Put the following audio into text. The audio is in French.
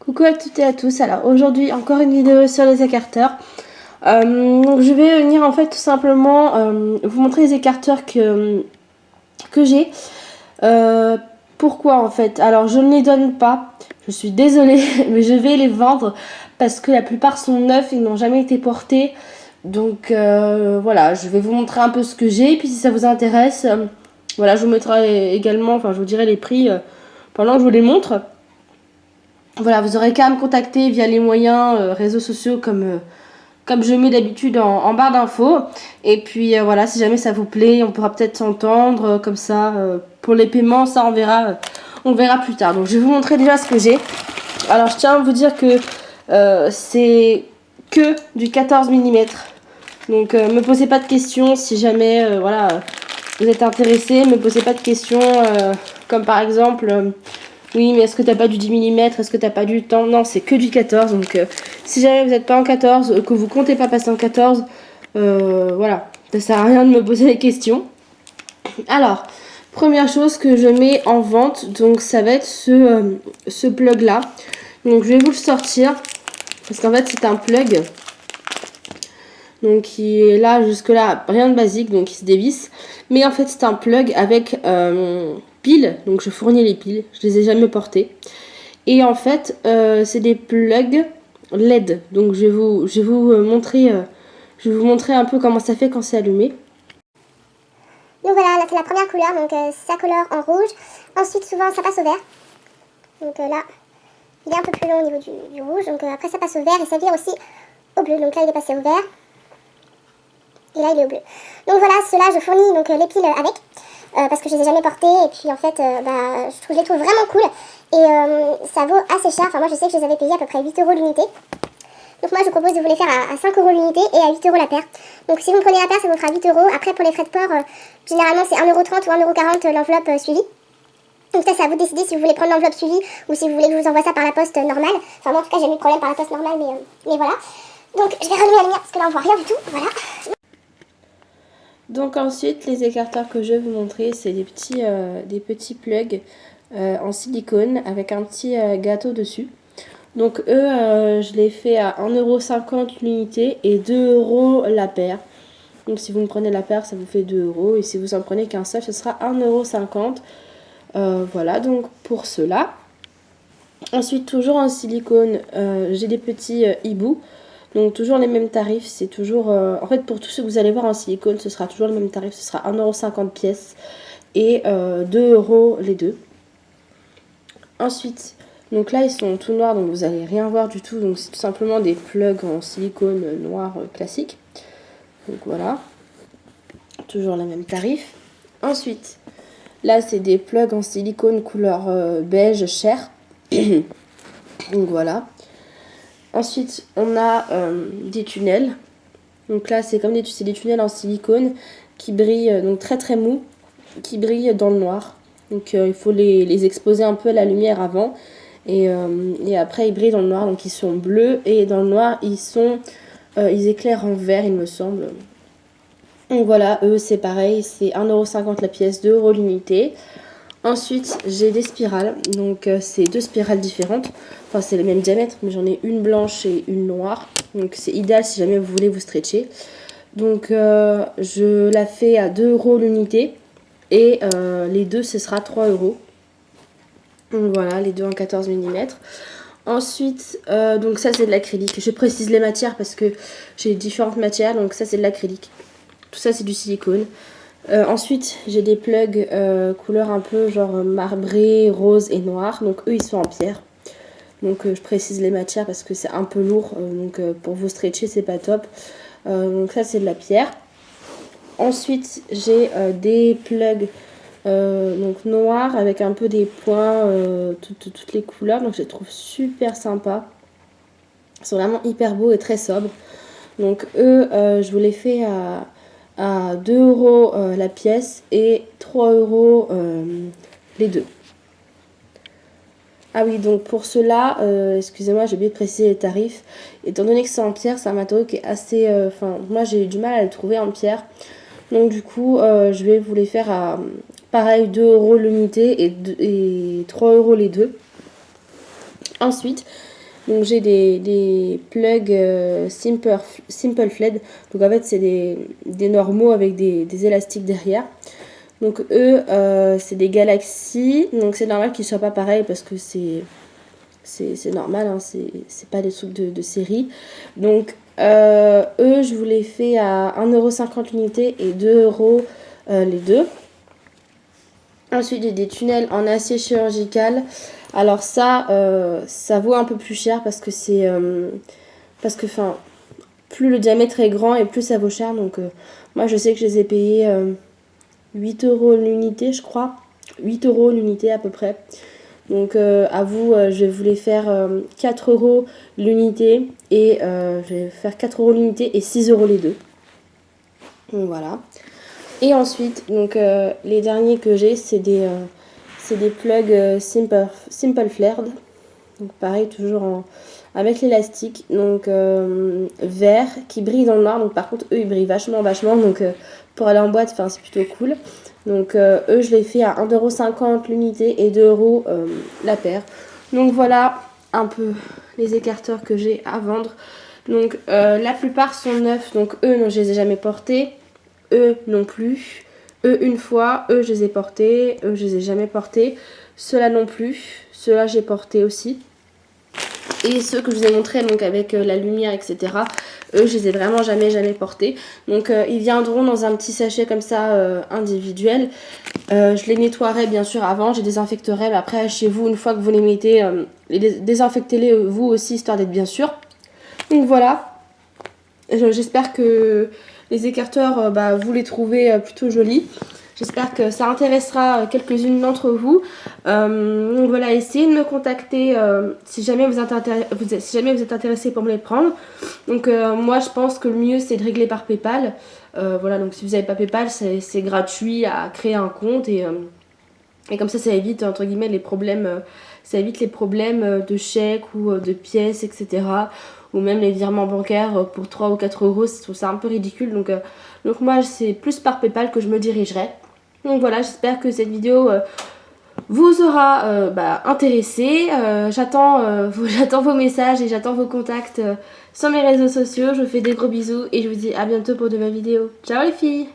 Coucou à toutes et à tous, alors aujourd'hui encore une vidéo sur les écarteurs. Donc je vais venir en fait tout simplement vous montrer les écarteurs que j'ai. Pourquoi en fait? Alors je ne les donne pas, je suis désolée, mais je vais les vendre parce que la plupart sont neufs, ils n'ont jamais été portés. Donc voilà, je vais vous montrer un peu ce que j'ai, et puis si ça vous intéresse, voilà, je vous mettrai également, enfin je vous dirai les prix pendant que je vous les montre. Voilà, vous aurez qu'à me contacter via les moyens réseaux sociaux comme je mets d'habitude en barre d'infos. Et puis voilà, si jamais ça vous plaît, on pourra peut-être s'entendre comme ça. Pour les paiements, ça on verra plus tard. Donc je vais vous montrer déjà ce que j'ai. Alors je tiens à vous dire que c'est que du 14 mm. Donc me posez pas de questions si jamais voilà, vous êtes intéressé. Me posez pas de questions comme par exemple... oui, mais est-ce que t'as pas du 10 mm? Est-ce que t'as pas du temps? Non, c'est que du 14. Donc, si jamais vous n'êtes pas en 14, que vous comptez pas passer en 14, voilà. Ça sert à rien de me poser les questions. Alors, première chose que je mets en vente, donc ça va être ce plug-là. Donc, je vais vous le sortir. Parce qu'en fait, c'est un plug. Donc, qui est là, jusque-là, rien de basique, donc il se dévisse. Mais en fait, c'est un plug avec piles. Donc, je fournis les piles. Je les ai jamais portées. Et en fait, c'est des plugs LED. Donc, je vais vous montrer un peu comment ça fait quand c'est allumé. Donc voilà, là c'est la première couleur, donc ça colore en rouge. Ensuite, souvent, ça passe au vert. Donc là, il est un peu plus long au niveau du rouge. Donc après, ça passe au vert et ça vire aussi au bleu. Donc là, il est passé au vert. Et là, il est au bleu. Donc voilà, ceux-là, je fournis donc, les piles avec. Parce que je les ai jamais portés. Et puis en fait, je les trouve vraiment cool. Et ça vaut assez cher. Enfin, moi, je sais que je les avais payés à peu près 8 € l'unité. Donc moi je vous propose de vous les faire à 5 € l'unité et à 8 € la paire. Donc si vous me prenez la paire, ça vous fera 8 €. Après pour les frais de port, généralement c'est 1,30 € ou 1,40 € l'enveloppe suivie. Donc ça c'est à vous de décider si vous voulez prendre l'enveloppe suivie ou si vous voulez que je vous envoie ça par la poste normale. Enfin moi en tout cas j'ai eu de problème par la poste normale, mais voilà. Donc je vais rallumer la lumière parce que là on voit rien du tout, voilà. Donc ensuite, les écarteurs que je vais vous montrer, c'est des petits plugs en silicone avec un petit gâteau dessus. Donc eux, je les fais à 1,50 € l'unité et 2 € la paire. Donc si vous me prenez la paire, ça vous fait 2 €. Et si vous en prenez qu'un seul, ce sera 1,50 €. Voilà, donc pour cela. Ensuite, toujours en silicone, j'ai des petits hiboux. Donc toujours les mêmes tarifs, c'est toujours... en fait, pour tous ceux que vous allez voir en silicone, ce sera toujours le même tarif. Ce sera 1,50 € pièce et 2 € les deux. Ensuite... donc là, ils sont tout noirs, donc vous n'allez rien voir du tout. Donc c'est tout simplement des plugs en silicone noir classique. Donc voilà. Toujours le même tarif. Ensuite, là, c'est des plugs en silicone couleur beige chair. Donc voilà. Ensuite, on a des tunnels. Donc là, c'est des tunnels en silicone qui brillent, donc très très mou, qui brillent dans le noir. Donc il faut les exposer un peu à la lumière avant. Et après, ils brillent dans le noir, donc ils sont bleus. Et dans le noir, ils éclairent en vert, il me semble. Donc voilà, eux, c'est pareil, c'est 1,50 € la pièce, 2 € l'unité. Ensuite, j'ai des spirales. Donc c'est deux spirales différentes. Enfin, c'est le même diamètre, mais j'en ai une blanche et une noire. Donc c'est idéal si jamais vous voulez vous stretcher. Donc je la fais à 2 € l'unité. Et les deux, ce sera 3 €. Donc voilà, les deux en 14 mm. Ensuite, donc ça c'est de l'acrylique. Je précise les matières parce que j'ai différentes matières. Donc ça c'est de l'acrylique. Tout ça c'est du silicone. Ensuite, j'ai des plugs couleur un peu genre marbré, rose et noir. Donc eux ils sont en pierre. Donc je précise les matières parce que c'est un peu lourd. Donc pour vous stretcher c'est pas top. Donc ça c'est de la pierre. Ensuite, j'ai des plugs donc noirs avec un peu des points, toutes les couleurs. Donc je les trouve super sympas. Ils sont vraiment hyper beaux et très sobres. Donc eux, je vous les fais à 2 € la pièce et 3 € les deux. Ah oui, donc pour cela, excusez-moi, j'ai oublié de préciser les tarifs. Étant donné que c'est en pierre, c'est un matériau qui est assez... moi j'ai eu du mal à le trouver en pierre. Donc du coup, je vais vous les faire à, pareil, 2 € l'unité et 3 € les deux. Ensuite, Donc j'ai des plugs Simple Fled. Donc en fait c'est des normaux avec des élastiques derrière. Donc eux c'est des Galaxy. Donc c'est normal qu'ils soient pas pareils parce que c'est normal, hein, c'est pas des trucs de série. Donc eux je vous les fais à 1,50€ l'unité et 2€ les deux. Ensuite j'ai des tunnels en acier chirurgical. Alors ça vaut un peu plus cher parce que c'est parce que enfin plus le diamètre est grand et plus ça vaut cher. Donc moi je sais que je les ai payés 8€ l'unité, je crois, 8€ l'unité à peu près. Donc à vous, je vais vous les faire 4€ l'unité et je vais faire 4€ l'unité et 6€ les deux. Donc voilà. Et ensuite, donc les derniers que j'ai, c'est des plugs Simple Flared. Donc pareil, toujours avec l'élastique. Donc vert qui brille dans le noir. Donc par contre, eux, ils brillent vachement. Donc pour aller en boîte, c'est plutôt cool. Donc eux, je les fais à 1,50€ l'unité et 2€ la paire. Donc voilà un peu les écarteurs que j'ai à vendre. Donc la plupart sont neufs. Donc eux, non, je les ai jamais portés. Eux non plus. Eux une fois. Eux, je les ai portés. Eux, je les ai jamais portés. Ceux-là non plus. Ceux-là, j'ai porté aussi. Et ceux que je vous ai montrés donc avec la lumière, etc. Eux, je les ai vraiment jamais portés. Donc ils viendront dans un petit sachet comme ça individuel. Je les nettoierai bien sûr avant, je les désinfecterai. Mais après, chez vous, une fois que vous les mettez, désinfectez-les vous aussi, histoire d'être bien sûr. Donc voilà. J'espère que les écarteurs, vous les trouvez plutôt jolis. J'espère que ça intéressera quelques-unes d'entre vous. Donc voilà, essayez de me contacter si jamais vous êtes intéressé pour me les prendre. Donc moi je pense que le mieux c'est de régler par PayPal. Voilà, donc si vous n'avez pas PayPal, c'est gratuit à créer un compte et comme ça évite entre guillemets les problèmes. Ça évite les problèmes de chèques ou de pièces, etc. Ou même les virements bancaires pour 3 ou 4€. Je trouve ça un peu ridicule. Donc moi c'est plus par PayPal que je me dirigerai. Donc voilà, j'espère que cette vidéo vous aura intéressé. J'attends vos messages et j'attends vos contacts sur mes réseaux sociaux. Je vous fais des gros bisous et je vous dis à bientôt pour de nouvelles vidéos. Ciao les filles!